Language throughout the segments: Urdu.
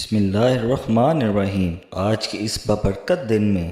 بسم اللہ الرحمن الرحیم۔ آج کے اس بابرکت دن میں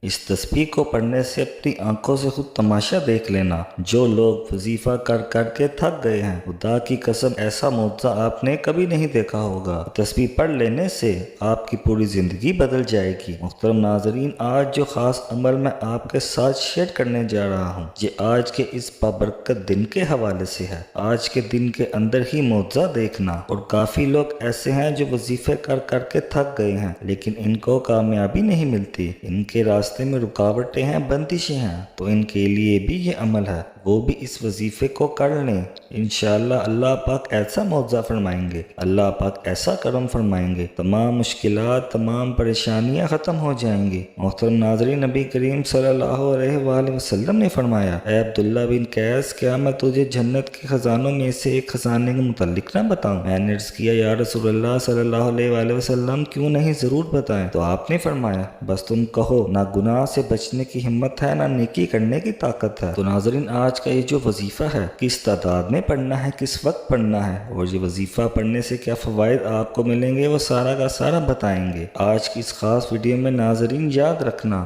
اس تسبیح کو پڑھنے سے اپنی آنکھوں سے خود تماشا دیکھ لینا۔ جو لوگ وظیفہ کر کر کے تھک گئے ہیں، خدا کی قسم ایسا معجزہ آپ نے کبھی نہیں دیکھا ہوگا۔ تسبیح پڑھ لینے سے آپ کی پوری زندگی بدل جائے گی۔ محترم ناظرین، آج جو خاص عمل میں آپ کے ساتھ شیئر کرنے جا رہا ہوں، یہ آج کے اس بابرکت دن کے حوالے سے ہے۔ آج کے دن کے اندر ہی معجزہ دیکھنا، اور کافی لوگ ایسے ہیں جو وظیفے کر کر کے تھک گئے ہیں لیکن ان کو کامیابی نہیں ملتی، ان کے راستے میں رکاوٹیں ہیں، بندشیں ہیں، تو ان کے لیے بھی یہ عمل ہے، وہ بھی اس وظیفے کو کر لیں۔ انشاءاللہ اللہ پاک ایسا معجزہ فرمائیں گے، اللہ پاک ایسا کرم فرمائیں گے، تمام مشکلات، تمام پریشانیاں ختم ہو جائیں گی۔ محترم ناظرین، نبی کریم صلی اللہ علیہ وآلہ وسلم نے فرمایا، اے عبداللہ بن قیس، کیا میں تجھے جنت کے خزانوں میں سے ایک خزانے کے متعلق نہ بتاؤں؟ میں نے عرض کیا، یا رسول اللہ صلی اللہ علیہ وآلہ وسلم، کیوں نہیں، ضرور بتائیں۔ تو آپ نے فرمایا، بس تم کہو، نہ گناہ سے بچنے کی ہمت ہے، نہ نیکی کرنے کی طاقت ہے۔ تو ناظرین، آج کا یہ جو وظیفہ ہے، کس تعداد میں پڑھنا ہے، کس وقت پڑھنا ہے، اور یہ وظیفہ پڑھنے سے کیا فوائد آپ کو ملیں گے، وہ سارا کا سارا بتائیں گے آج کی اس خاص ویڈیو میں۔ ناظرین، یاد رکھنا،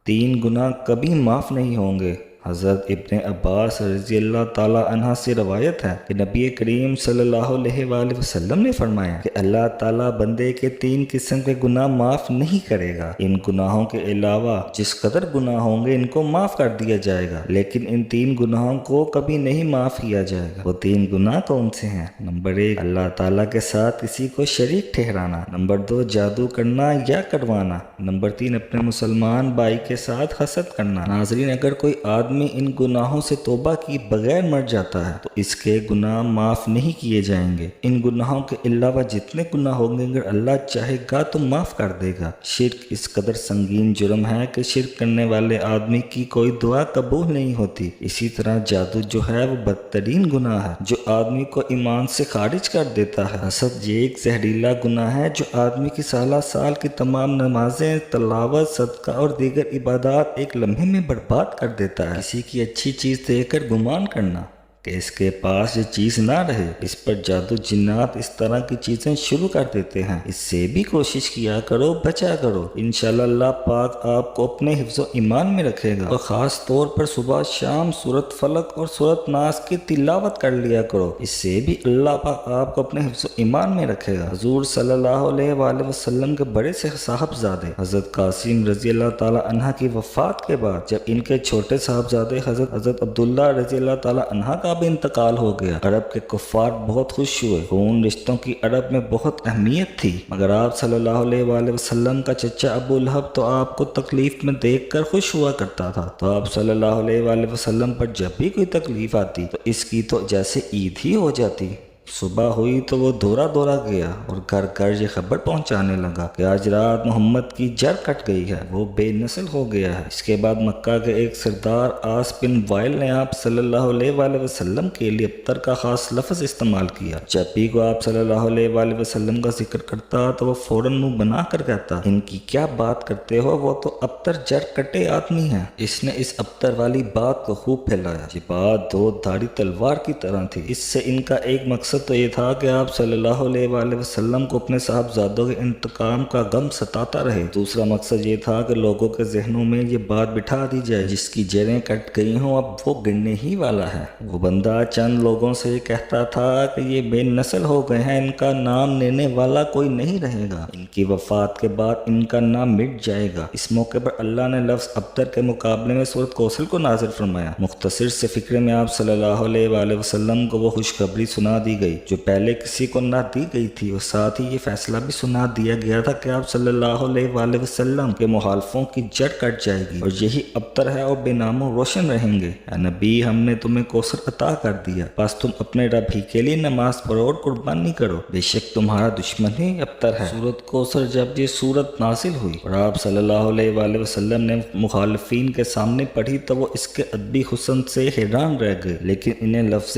3 گناہ کبھی معاف نہیں ہوں گے۔ حضرت ابن عباس رضی اللہ تعالیٰ عنہ سے روایت ہے کہ نبی کریم صلی اللہ علیہ وآلہ وسلم نے فرمایا کہ اللہ تعالیٰ بندے کے 3 قسم کے گناہ معاف نہیں کرے گا۔ ان گناہوں کے علاوہ جس قدر گناہ ہوں گے ان کو معاف کر دیا جائے گا، لیکن ان 3 گناہوں کو کبھی نہیں معاف کیا جائے گا۔ وہ 3 گناہ کون سے ہیں؟ نمبر 1، اللہ تعالیٰ کے ساتھ کسی کو شریک ٹھہرانا۔ نمبر 2، جادو کرنا یا کروانا۔ نمبر 3، اپنے مسلمان بھائی کے ساتھ حسد کرنا۔ ناظرین، اگر کوئی آدمی ان گناہوں سے توبہ کی بغیر مر جاتا ہے تو اس کے گناہ معاف نہیں کیے جائیں گے۔ ان گناہوں کے علاوہ جتنے گناہ ہوں گے، اگر اللہ چاہے گا تو معاف کر دے گا۔ شرک اس قدر سنگین جرم ہے کہ شرک کرنے والے آدمی کی کوئی دعا قبول نہیں ہوتی۔ اسی طرح جادو جو ہے وہ بدترین گناہ ہے جو آدمی کو ایمان سے خارج کر دیتا ہے۔ حسد یہ ایک زہریلا گناہ ہے جو آدمی کی سالہ سال کی تمام نمازیں، تلاوت، صدقہ اور دیگر عبادات ایک لمحے میں برباد کر دیتا ہے۔ کسی کی اچھی چیز دیکھ کر گمان کرنا کہ اس کے پاس یہ چیز نہ رہے، اس پر جادو جنات اس طرح کی چیزیں شروع کر دیتے ہیں۔ اس سے بھی کوشش کیا کرو، بچا کرو۔ انشاءاللہ اللہ پاک آپ کو اپنے حفظ و ایمان میں رکھے گا، اور خاص طور پر صبح شام سورۃ فلق اور سورۃ ناس کی تلاوت کر لیا کرو، اس سے بھی اللہ پاک آپ کو اپنے حفظ و ایمان میں رکھے گا۔ حضور صلی اللہ علیہ وآلہ وسلم کے بڑے سے صاحبزادے حضرت قاسم رضی اللہ تعالی عنہ کی وفات کے بعد جب ان کے چھوٹے صاحبزادے حضرت عبداللہ رضی اللہ تعالی عنہ کا بھی انتقال ہو گیا، عرب کے کفار بہت خوش ہوئے۔ خون رشتوں کی عرب میں بہت اہمیت تھی، مگر آپ صلی اللہ علیہ وآلہ وسلم کا چچا ابو لہب تو آپ کو تکلیف میں دیکھ کر خوش ہوا کرتا تھا، تو آپ صلی اللہ علیہ وآلہ وسلم پر جب بھی کوئی تکلیف آتی تو اس کی تو جیسے عید ہی ہو جاتی۔ صبح ہوئی تو وہ دورہ دورہ گیا اور گھر گھر یہ خبر پہنچانے لگا کہ آج رات محمد کی جڑ کٹ گئی ہے، وہ بے نسل ہو گیا ہے۔ اس کے بعد مکہ کے ایک سردار عاص بن وائل نے آپ صلی اللہ علیہ وآلہ وسلم کے لیے ابتر کا خاص لفظ استعمال کیا۔ جب بھی کو آپ صلی اللہ علیہ وآلہ وسلم کا ذکر کرتا تو وہ فوراً منہ بنا کر کہتا، ان کی کیا بات کرتے ہو، وہ تو ابتر جڑ کٹے آدمی ہیں۔ اس نے اس ابتر والی بات کو خوب پھیلایا۔ یہ بات دو دھاری تلوار کی طرح تھی۔ اس سے ان کا ایک مقصد تو یہ تھا کہ آپ صلی اللہ علیہ وآلہ وسلم کو اپنے صاحبزادوں کے انتقام کا غم ستاتا رہے۔ دوسرا مقصد یہ تھا کہ لوگوں کے ذہنوں میں یہ بات بٹھا دی جائے، جس کی جڑیں کٹ گئی ہوں اب وہ گرنے ہی والا ہے۔ وہ بندہ چند لوگوں سے یہ کہتا تھا کہ یہ بے نسل ہو گئے ہیں، ان کا نام لینے والا کوئی نہیں رہے گا، ان کی وفات کے بعد ان کا نام مٹ جائے گا۔ اس موقع پر اللہ نے لفظ ابتر کے مقابلے میں سورۃ کوثر کو نازل فرمایا۔ مختصر سے فکرے میں آپ صلی اللہ علیہ وآلہ وسلم کو وہ خوشخبری سنا دی گئی جو پہلے کسی کو نہ دی گئی تھی، اور ساتھ ہی یہ فیصلہ بھی سنا دیا گیا تھا کہ آپ صلی اللہ علیہ وآلہ وسلم کے مخالفوں کی جڑ کٹ جائے گی اور یہی ابتر ہے اور بے نام و روشن رہیں گے۔ اے نبی، ہم نے تمہیں کوثر عطا کر دیا، بس تم اپنے رب ہی کے لیے نماز پڑھو اور قربانی کرو، بے شک تمہارا دشمن ہی ابتر ہے۔ سورۃ کوثر جب یہ سورت نازل ہوئی اور آپ صلی اللہ علیہ وآلہ وسلم نے مخالفین کے سامنے پڑھی تو وہ اس کے ادبی حسن سے حیران رہ گئے، لیکن انہیں لفظ